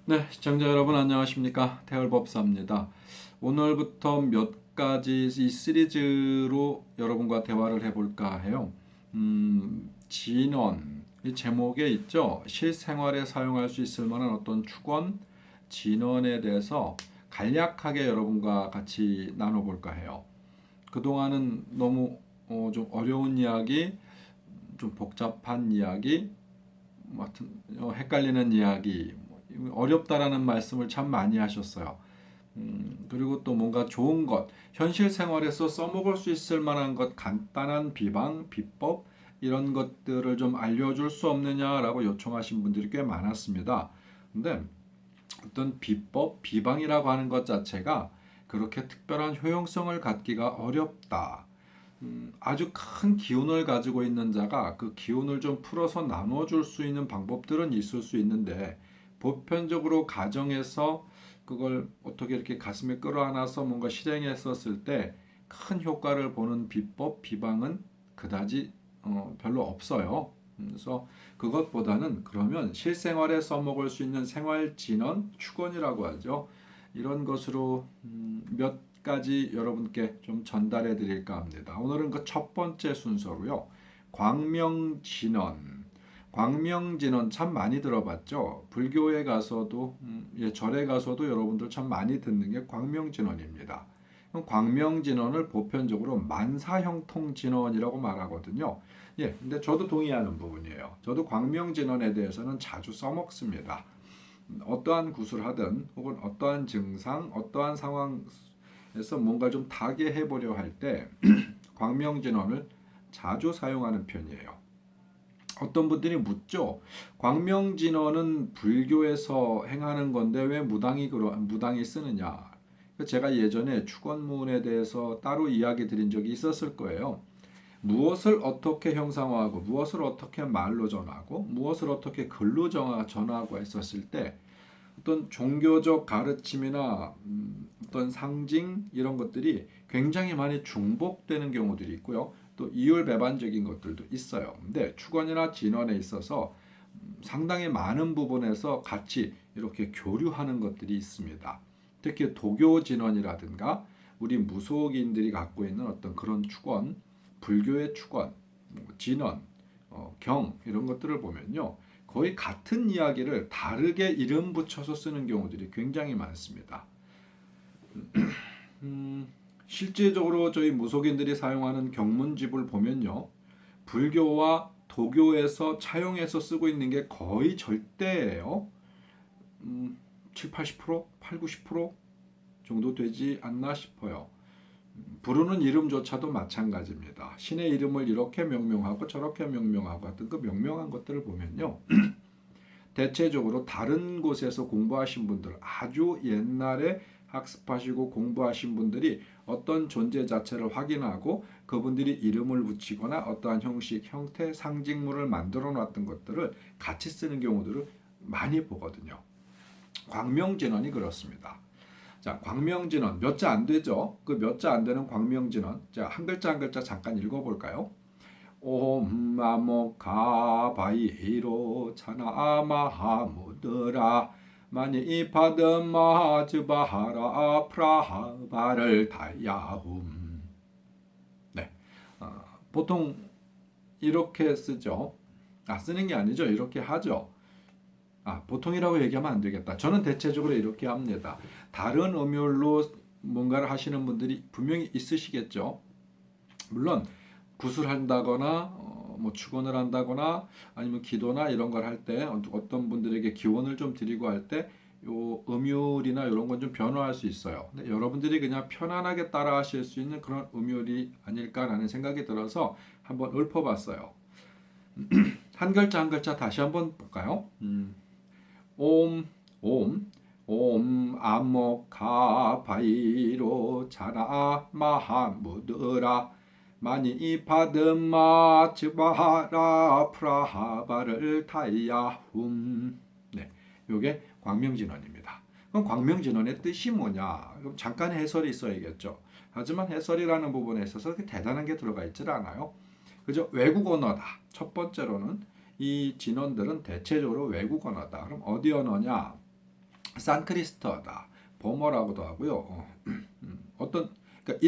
네, 시청자 여러분 안녕하십니까? 태열법사입니다. 오늘부터 몇 가지 이 시리즈로 여러분과 대화를 해볼까 해요. 진원, 이 제목에 있죠. 실생활에 사용할 수 있을 만한 어떤 축원, 진원에 대해서 간략하게 여러분과 같이 나눠볼까 해요. 그동안은 너무 좀 어려운 이야기, 좀 복잡한 이야기, 하여튼 헷갈리는 이야기, 어렵다라는 말씀을 참 많이 하셨어요. 그리고 또 뭔가 좋은 것, 현실 생활에서 써먹을 수 있을 만한 것, 간단한 비방, 비법 이런 것들을 좀 알려줄 수 없느냐라고 요청하신 분들이 꽤 많았습니다. 근데 어떤 비법, 비방이라고 하는 것 자체가 그렇게 특별한 효용성을 갖기가 어렵다. 아주 큰 기운을 가지고 있는 자가 그 기운을 좀 풀어서 나눠줄 수 있는 방법들은 있을 수 있는데 보편적으로 가정에서 그걸 어떻게 이렇게 가슴에 끌어안아서 뭔가 실행했었을 때 큰 효과를 보는 비법, 비방은 그다지 별로 없어요. 그래서 그것보다는 그러면 실생활에 써먹을 수 있는 생활 진원, 축원이라고 하죠. 이런 것으로 몇 가지 여러분께 좀 전달해 드릴까 합니다. 오늘은 그 첫 번째 순서로요. 광명진원. 광명진원 참 많이 들어봤죠. 불교에 가서도 절에 가서도 여러분들 참 많이 듣는 게 광명진원입니다. 광명진원을 보편적으로 만사형통진원이라고 말하거든요. 예, 근데 저도 동의하는 부분이에요. 저도 광명진원에 대해서는 자주 써먹습니다. 어떠한 구슬 하든 혹은 어떠한 증상, 어떠한 상황에서 뭔가 좀 다게 해보려 할 때 광명진원을 자주 사용하는 편이에요. 어떤 분들이 묻죠. 광명진원은 불교에서 행하는 건데 왜 무당이 쓰느냐? 제가 예전에 축원문에 대해서 따로 이야기 드린 적이 있었을 거예요. 무엇을 어떻게 형상화하고 무엇을 어떻게 말로 전하고 무엇을 어떻게 글로 전하고 했었을 때 어떤 종교적 가르침이나 어떤 상징 이런 것들이 굉장히 많이 중복되는 경우들이 있고요. 또 이율배반적인 것들도 있어요. 근데 축원이나 진원에 있어서 상당히 많은 부분에서 같이 이렇게 교류하는 것들이 있습니다. 특히 도교 진원이라든가 우리 무속인들이 갖고 있는 어떤 그런 축원, 불교의 축원, 진원, 경 이런 것들을 보면요. 거의 같은 이야기를 다르게 이름 붙여서 쓰는 경우들이 굉장히 많습니다. 실제적으로 저희 무속인들이 사용하는 경문집을 보면요. 불교와 도교에서 차용해서 쓰고 있는 게 거의 절대예요. 7, 80%, 8, 90% 정도 되지 않나 싶어요. 부르는 이름조차도 마찬가지입니다. 신의 이름을 이렇게 명명하고 저렇게 명명하고 하여튼 그 명명한 것들을 보면요. 대체적으로 다른 곳에서 공부하신 분들, 아주 옛날에 학습하시고 공부하신 분들이 어떤 존재 자체를 확인하고 그분들이 이름을 붙이거나 어떠한 형식, 형태, 상징물을 만들어 놨던 것들을 같이 쓰는 경우들을 많이 보거든요. 광명진원이 그렇습니다. 자, 광명진원 몇 자 안 되죠? 그 몇 자 안 되는 광명진원. 자, 한 글자 한 글자 잠깐 읽어볼까요? 옴마모가바이로 차나마하무드라 마니 파드마즈바하라 프라하바를 다야훔. 네, 보통 이렇게 쓰죠. 쓰는 게 아니죠. 이렇게 하죠. 보통이라고 얘기하면 안 되겠다. 저는 대체적으로 이렇게 합니다. 다른 음율로 뭔가를 하시는 분들이 분명히 있으시겠죠. 물론 구술한다거나 뭐 축원을 한다거나 아니면 기도나 이런 걸 할 때 어떤 분들에게 기원을 좀 드리고 할 때 요 음율이나 이런 건 좀 변화할 수 있어요. 근데 여러분들이 그냥 편안하게 따라 하실 수 있는 그런 음율이 아닐까라는 생각이 들어서 한번 읊어봤어요. 한 글자 한 글자 다시 한번 볼까요? 옴, 옴, 옴, 암모카 바이로 자라 마하무드라 마니 파드마 츠바하라 프라하바를 타야훔. 네, 요게 광명진원입니다. 그럼 광명진원의 뜻이 뭐냐? 그럼 잠깐 해설이 있어야겠죠. 하지만 해설이라는 부분에 있어서 그렇게 대단한 게 들어가 있질 않아요. 그죠? 외국 언어다. 첫 번째로는 이 진원들은 대체적으로 외국 언어다. 그럼 어디 언어냐? 산크리스트어다. 버머라고도 하고요. 어떤 그러니까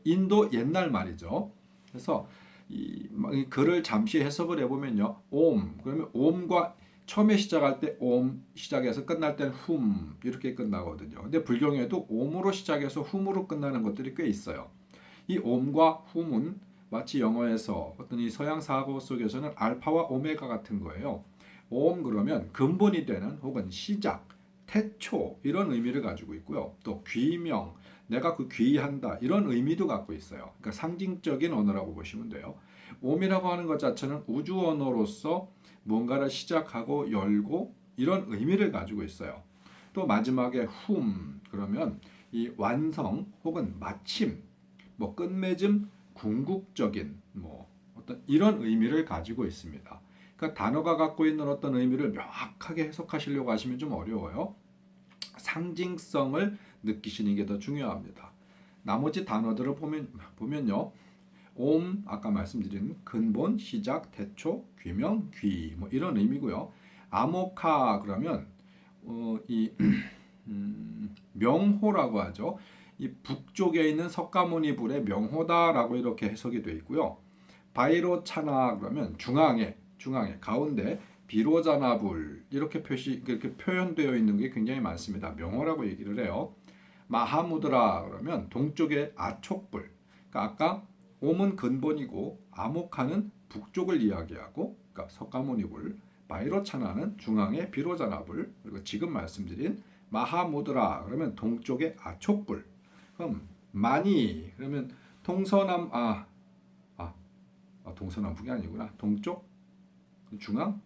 인도 옛날 말이죠. 그래서 이 글을 잠시 해석을 해보면요. 옴 그러면 옴과 처음에 시작할 때 옴 시작해서 끝날 때는 훔 이렇게 끝나거든요. 근데 불경에도 옴으로 시작해서 훔으로 끝나는 것들이 꽤 있어요. 이 옴과 훔은 마치 영어에서 어떤 이 서양 사고 속에서는 알파와 오메가 같은 거예요. 옴 그러면 근본이 되는 혹은 시작, 태초 이런 의미를 가지고 있고요. 또 귀명, 내가 그 귀의한다 이런 의미도 갖고 있어요. 그러니까 상징적인 언어라고 보시면 돼요. 옴이라고 하는 것 자체는 우주 언어로서 뭔가를 시작하고 열고 이런 의미를 가지고 있어요. 또 마지막에 훔 그러면 이 완성 혹은 마침, 뭐 끝맺음, 궁극적인 뭐 어떤 이런 의미를 가지고 있습니다. 그러니까 단어가 갖고 있는 어떤 의미를 명확하게 해석하시려고 하시면 좀 어려워요. 상징성을 느끼시는 게 더 중요합니다. 나머지 단어들을 보면요. 옴 아까 말씀드린 근본, 시작, 태초, 귀명, 귀 뭐 이런 의미고요. 아모카 그러면 이 명호라고 하죠. 이 북쪽에 있는 석가모니 불의 명호다라고 이렇게 해석이 되어 있고요. 바이로차나 그러면 중앙에 가운데 비로자나불 이렇게 표현되어 있는 게 굉장히 많습니다. 명호라고 얘기를 해요. 마하무드라 그러면 동쪽의 아촉불. 그러니까 아까 옴은 근본이고 아모카는 북쪽을 이야기하고 그러니까 석가모니불, 바이로차나는 중앙의 비로자나불 그리고 지금 말씀드린 마하무드라 그러면 동쪽의 아촉불. 그럼 마니 그러면 동서남 동서남북이 아니구나. 동쪽, 중앙,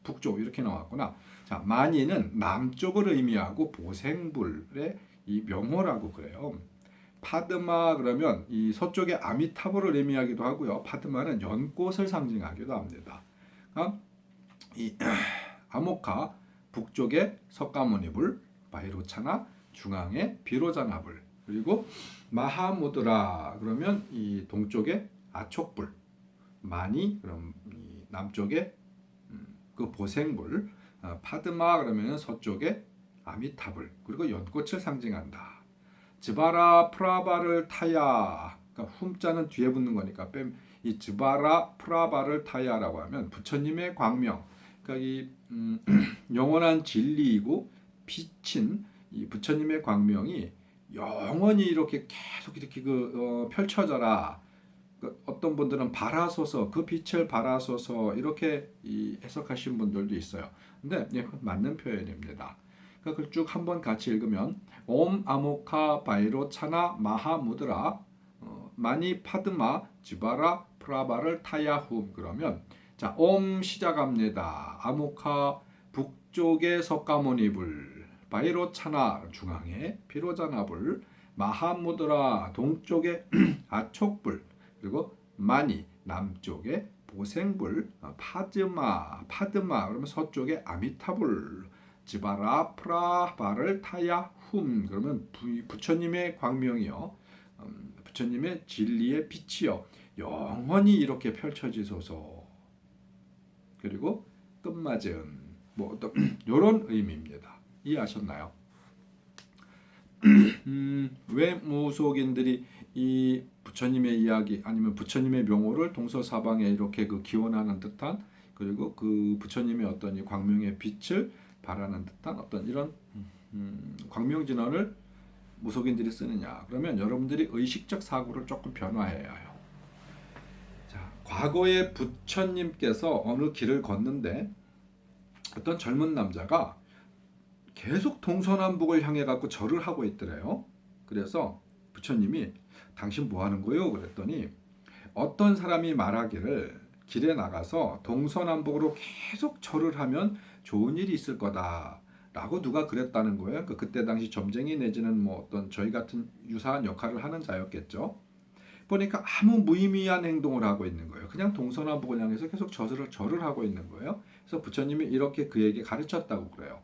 북쪽 이렇게 나왔구나. 자, 마니는 남쪽을 의미하고 보생불의 이 명호라고 그래요. 파드마 그러면 이 서쪽의 아미타불을 의미하기도 하고요. 파드마는 연꽃을 상징하기도 합니다. 이 아모카 북쪽의 석가모니불, 바이로차나 중앙의 비로자나불 그리고 마하무드라 그러면 이 동쪽의 아촉불 마니 그럼 이 남쪽에 그 보생불 파드마 그러면 서쪽에 아미타불 그리고 연꽃을 상징한다. 즈바라 프라바를 타야 그러니까 훔자는 뒤에 붙는 거니까 이 즈바라 프라바를 타야라고 하면 부처님의 광명 그러니까 이 영원한 진리이고 빛인 이 부처님의 광명이 영원히 이렇게 계속 이렇게 펼쳐져라. 어떤 분들은 바라소서 그 빛을 바라소서 이렇게 해석하신 분들도 있어요. 근데 맞는 표현입니다. 그걸 쭉 한번 같이 읽으면 옴 아모카 바이로 차나 마하무드라 마니 파드마 지바라 프라바를 타야훔 그러면 옴 시작합니다. 아모카 북쪽의 석가모니불 바이로 차나 중앙에 비로자나불 마하무드라 동쪽의 아촉불 그리고 마니 남쪽에 보생불 파드마 그러면 서쪽에 아미타불 지바라 프라바를 타야 그러면 부처님의 광명이요 부처님의 진리의 빛이요 영원히 이렇게 펼쳐지소서 그리고 끝맞음 뭐 어떤 이런 의미입니다. 이해하셨나요? 왜 무속인들이 이 부처님의 이야기 아니면 부처님의 명호를 동서사방에 이렇게 기원하는 듯한 그리고 그 부처님의 어떤 이 광명의 빛을 바라는 듯한 어떤 이런 광명진언을 무속인들이 쓰느냐 그러면 여러분들이 의식적 사고를 조금 변화해야 해요. 자, 과거에 부처님께서 어느 길을 걷는데 어떤 젊은 남자가 계속 동서남북을 향해 갖고 절을 하고 있더래요. 그래서 부처님이 당신 뭐 하는 거요? 그랬더니 어떤 사람이 말하기를 길에 나가서 동서남북으로 계속 절을 하면 좋은 일이 있을 거다. 라고 누가 그랬다는 거예요. 그때 당시 점쟁이 내지는 뭐 어떤 저희 같은 유사한 역할을 하는 자였겠죠. 보니까 아무 무의미한 행동을 하고 있는 거예요. 그냥 동서남북을 향해서 계속 절을 하고 있는 거예요. 그래서 부처님이 이렇게 그에게 가르쳤다고 그래요.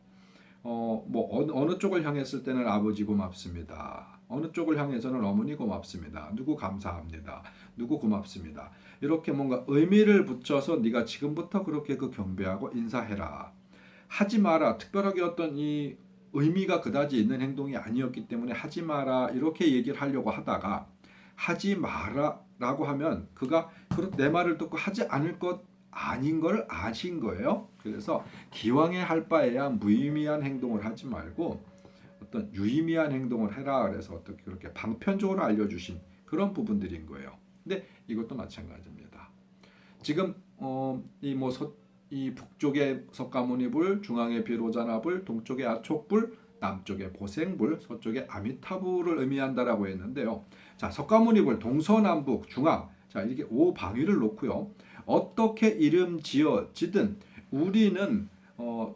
어느 쪽을 향했을 때는 아버지 고맙습니다. 어느 쪽을 향해서는 어머니 고맙습니다. 누구 감사합니다. 누구 고맙습니다. 이렇게 뭔가 의미를 붙여서 네가 지금부터 그렇게 경배하고 인사해라. 하지 마라. 특별하게 어떤 이 의미가 그다지 있는 행동이 아니었기 때문에 하지 마라 이렇게 얘기를 하려고 하다가 하지 마라라고 하면 그가 내 말을 듣고 하지 않을 것 아닌 걸 아신 거예요. 그래서 기왕에 할 바에야 무의미한 행동을 하지 말고 어떤 유의미한 행동을 해라 그래서 어떻게 그렇게 방편적으로 알려주신 그런 부분들인 거예요. 근데 이것도 마찬가지입니다. 지금 이 북쪽에 석가모니불, 중앙에 비로자나불, 동쪽에 아촉불, 남쪽에 보생불, 서쪽에 아미타불을 의미한다라고 했는데요. 자, 석가모니불 동서남북 중앙 자 이렇게 5방위를 놓고요. 어떻게 이름 지어지든 우리는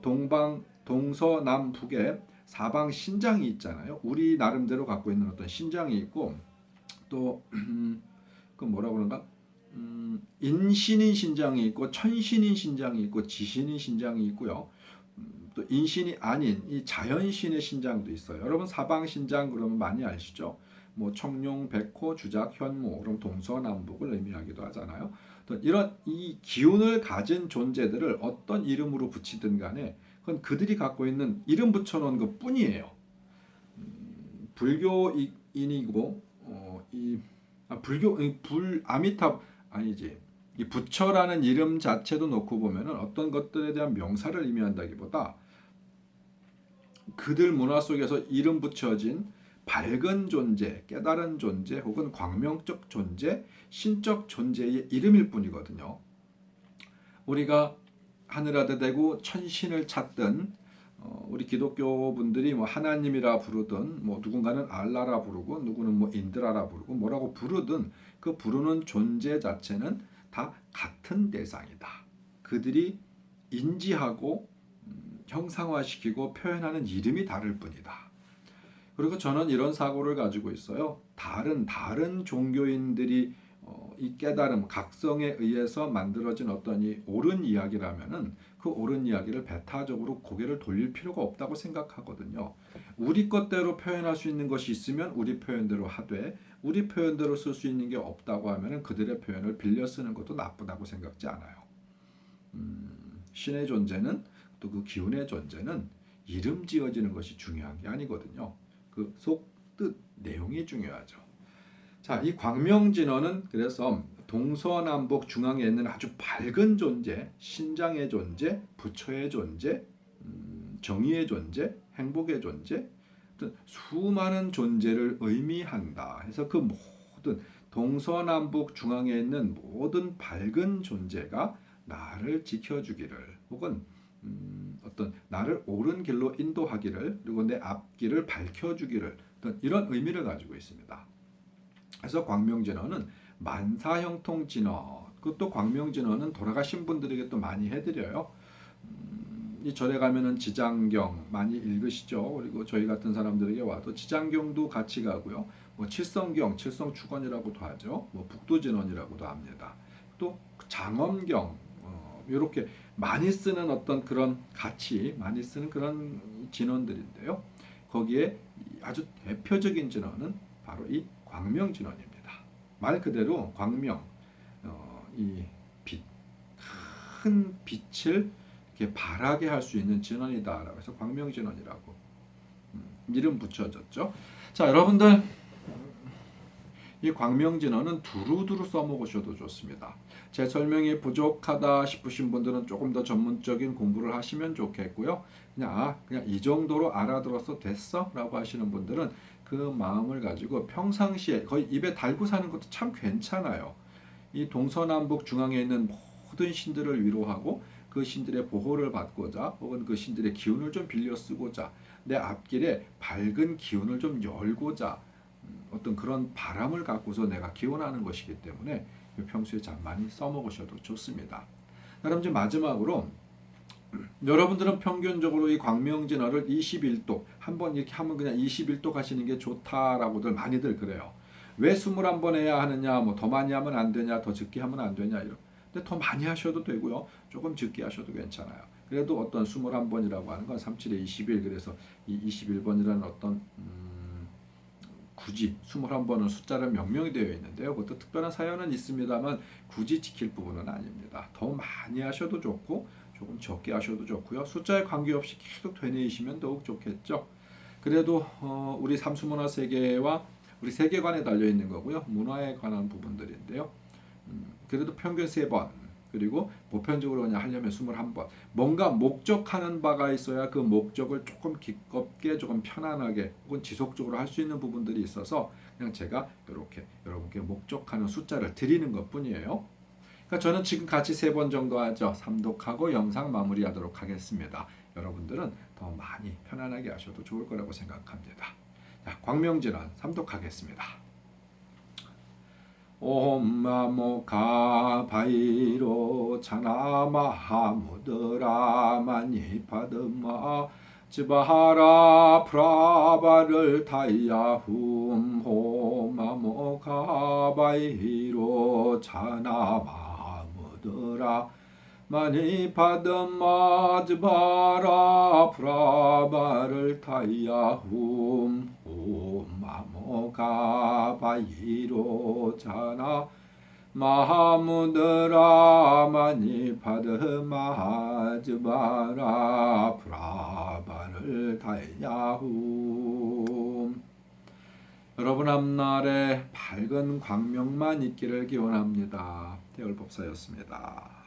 동방 동서남북에 사방 신장이 있잖아요. 우리 나름대로 갖고 있는 어떤 신장이 있고 또 그 뭐라 그런가? 인신인 신장이 있고 천신인 신장이 있고 지신인 신장이 있고요. 또 인신이 아닌 이 자연신의 신장도 있어요. 여러분 사방 신장 그러면 많이 아시죠? 뭐 청룡, 백호, 주작, 현무 그럼 동서남북을 의미하기도 하잖아요. 또 이런 이 기운을 가진 존재들을 어떤 이름으로 붙이든 간에 그건 그들이 갖고 있는 이름 붙여놓은 것 뿐이에요. 불교인이고 아미탑 아니지 이 부처라는 이름 자체도 놓고 보면은 어떤 것들에 대한 명사를 의미한다기보다 그들 문화 속에서 이름 붙여진 밝은 존재, 깨달은 존재 혹은 광명적 존재, 신적 존재의 이름일 뿐이거든요. 우리가 하늘아래 대고 천신을 찾든 우리 기독교 분들이 뭐 하나님이라 부르든 뭐 누군가는 알라라 부르고 누구는 뭐 인드라라 부르고 뭐라고 부르든 그 부르는 존재 자체는 다 같은 대상이다. 그들이 인지하고 형상화시키고 표현하는 이름이 다를 뿐이다. 그리고 저는 이런 사고를 가지고 있어요. 다른 종교인들이 이 깨달음, 각성에 의해서 만들어진 어떤 이 옳은 이야기라면은 그 옳은 이야기를 배타적으로 고개를 돌릴 필요가 없다고 생각하거든요. 우리 것대로 표현할 수 있는 것이 있으면 우리 표현대로 하되 우리 표현대로 쓸 수 있는 게 없다고 하면은 그들의 표현을 빌려 쓰는 것도 나쁘다고 생각지 않아요. 신의 존재는 또 그 기운의 존재는 이름 지어지는 것이 중요한 게 아니거든요. 그 속 뜻, 내용이 중요하죠. 자, 이 광명진원은 그래서 동서남북 중앙에 있는 아주 밝은 존재, 신장의 존재, 부처의 존재, 정의의 존재, 행복의 존재, 수많은 존재를 의미한다. 해서 그 모든 동서남북 중앙에 있는 모든 밝은 존재가 나를 지켜주기를 혹은 어떤 나를 옳은 길로 인도하기를 그리고 내 앞길을 밝혀주기를 이런 의미를 가지고 있습니다. 그래서 광명진언은 만사형통진언 그것도 광명진언은 돌아가신 분들에게 또 많이 해드려요. 이 절에 가면은 지장경 많이 읽으시죠. 그리고 저희 같은 사람들에게 와도 지장경도 같이 가고요. 뭐 칠성경, 칠성축언이라고도 하죠. 뭐 북도진언이라고도 합니다. 또 장엄경 이렇게 많이 쓰는 어떤 그런 같이 많이 쓰는 그런 진언들인데요. 거기에 아주 대표적인 진언은 바로 이 광명진언입니다. 말 그대로 광명, 이 빛, 큰 빛을 이렇게 발하게 할 수 있는 진언이다라고 해서 광명진언이라고 이름 붙여졌죠. 자, 여러분들 이 광명진언은 두루두루 써먹으셔도 좋습니다. 제 설명이 부족하다 싶으신 분들은 조금 더 전문적인 공부를 하시면 좋겠고요. 그냥 이 정도로 알아들어서 됐어? 라고 하시는 분들은 그 마음을 가지고 평상시에 거의 입에 달고 사는 것도 참 괜찮아요. 이 동서남북 중앙에 있는 모든 신들을 위로하고 그 신들의 보호를 받고자 혹은 그 신들의 기운을 좀 빌려 쓰고자 내 앞길에 밝은 기운을 좀 열고자 어떤 그런 바람을 갖고서 내가 기원하는 것이기 때문에 평소에 참 많이 써먹으셔도 좋습니다. 그럼 이제 마지막으로 여러분들은 평균적으로 이 광명진어를 21독 한번 이렇게 하면 그냥 21독 하시는 게 좋다라고들 많이들 그래요. 왜 21번 해야 하느냐, 뭐 더 많이 하면 안 되냐, 더 적게 하면 안 되냐 이런. 근데 더 많이 하셔도 되고요. 조금 적게 하셔도 괜찮아요. 그래도 어떤 21번이라고 하는 건 37에 21 그래서 이 21번이라는 어떤 굳이 21번은 숫자를 명명이 되어 있는데요. 그것도 특별한 사연은 있습니다만 굳이 지킬 부분은 아닙니다. 더 많이 하셔도 좋고 조금 적게 하셔도 좋고요. 숫자에 관계없이 계속 되뇌이시면 더욱 좋겠죠. 그래도 우리 삼수문화 세계와 우리 세계관에 달려 있는 거고요. 문화에 관한 부분들인데요. 그래도 평균 3번 그리고 보편적으로 그냥 하려면 21번 뭔가 목적하는 바가 있어야 그 목적을 조금 기껍게 조금 편안하게 혹은 지속적으로 할 수 있는 부분들이 있어서 그냥 제가 이렇게 여러분께 목적하는 숫자를 드리는 것 뿐이에요. 그러니까 저는 지금 같이 3번 정도 하죠. 삼독하고 영상 마무리하도록 하겠습니다. 여러분들은 더 많이 편안하게 하셔도 좋을 거라고 생각합니다. 자, 광명진원 삼독하겠습니다. 옴마모카 바이로 차나마하무드라 마니파드마 지바하라 프라바를 타이야훔 홈마모카 바이로 차나마하무드라 마니파드마 지바라 프라바를 타이야훔 홈마모카 바이로 차나 마하무드라 마니파드마 지바라 프라바를 타이야훔. 여러분 앞날에 밝은 광명만 있기를 기원합니다. 대열법사였습니다.